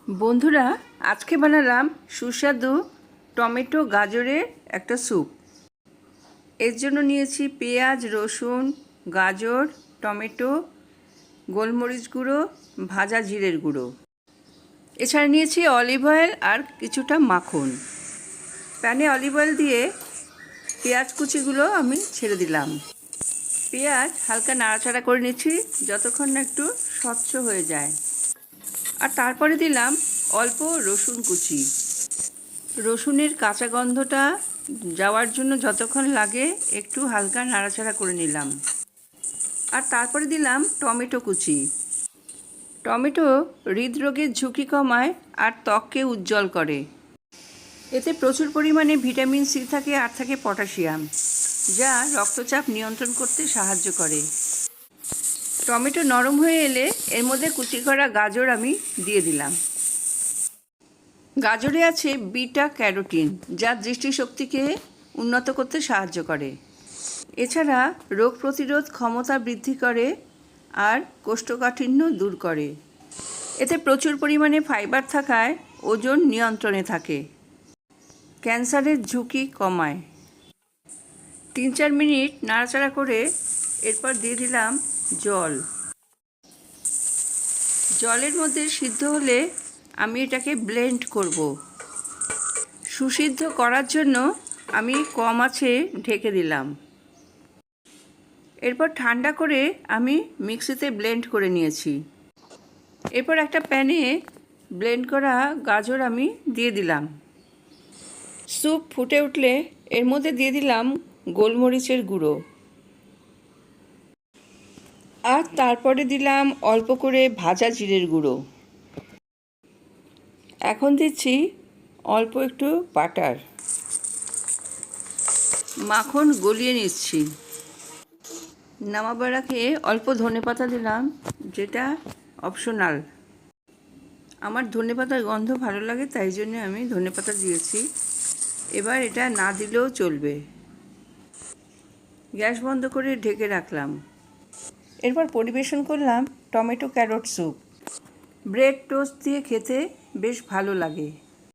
বন্ধুরা, আজকে বানালাম সুস্বাদু টমেটো গাজরের একটা স্যুপ। এর জন্য নিয়েছি পেঁয়াজ, রসুন, গাজর, টমেটো, গোলমরিচ গুঁড়ো, ভাজা জিরের গুঁড়ো। এছাড়া নিয়েছি অলিভ অয়েল আর কিছুটা মাখন। প্যানে অলিভ অয়েল দিয়ে পেঁয়াজ কুচিগুলো আমি ছেড়ে দিলাম। পেঁয়াজ হালকা নাড়াচাড়া করে নিচ্ছি যতক্ষণ না একটু স্বচ্ছ হয়ে যায়। আর তারপরে দিলাম অল্প রসুন কুচি। রসুনের কাঁচা গন্ধটা যাওয়ার জন্য যতক্ষণ লাগে একটু হালকা নাড়াচাড়া করে নিলাম। আর তারপরে দিলাম টমেটো কুচি। টমেটো হৃদরোগের ঝুঁকি কমায় আর ত্বককে উজ্জ্বল করে। এতে প্রচুর পরিমাণে ভিটামিন সি থাকে আর থাকে পটাশিয়াম, যা রক্তচাপ নিয়ন্ত্রণ করতে সাহায্য করে। টমেটো নরম হয়ে এলে এর মধ্যে কুচি করা গাজর আমি দিয়ে দিলাম। গাজরে আছে বিটা ক্যারোটিন, যা দৃষ্টিশক্তিকে উন্নত করতে সাহায্য করে। এছাড়া রোগ প্রতিরোধ ক্ষমতা বৃদ্ধি করে আর কোষ্ঠকাঠিন্য দূর করে। এতে প্রচুর পরিমাণে ফাইবার থাকায় ওজন নিয়ন্ত্রণে থাকে, ক্যান্সারের ঝুঁকি কমায়। 3-4 মিনিট নাড়াচাড়া করে এরপর দিয়ে দিলাম জল। জলের মধ্যে সিদ্ধ হলে আমি এটাকে ব্লেন্ড করব। সুসিদ্ধ করার জন্য আমি কম আঁচে ঢেকে দিলাম। এরপর ঠান্ডা করে আমি মিক্সিতে ব্লেন্ড করে নিয়েছি। এরপর একটা প্যানে ব্লেন্ড করা গাজর আমি দিয়ে দিলাম। স্যুপ ফুটে উঠলে এর মধ্যে দিয়ে দিলাম গোলমরিচের গুঁড়ো। আর তারপরে দিলাম অল্প করে ভাজা জিরের গুঁড়ো। এখন দিচ্ছি অল্প একটু বাটার। মাখন গলিয়ে নিচ্ছি। নামাবার আগে অল্প ধনেপাতা দিলাম, যেটা অপশনাল। আমার ধনেপাতার গন্ধ ভালো লাগে, তাই জন্য আমি ধনেপাতা দিয়েছি। এবার এটা না দিলেও চলবে। গ্যাস বন্ধ করে ঢেকে রাখলাম। এরপর পরিবেশন করলাম tomato carrot soup. Bread toast দিয়ে খেতে বেশ ভালো লাগে।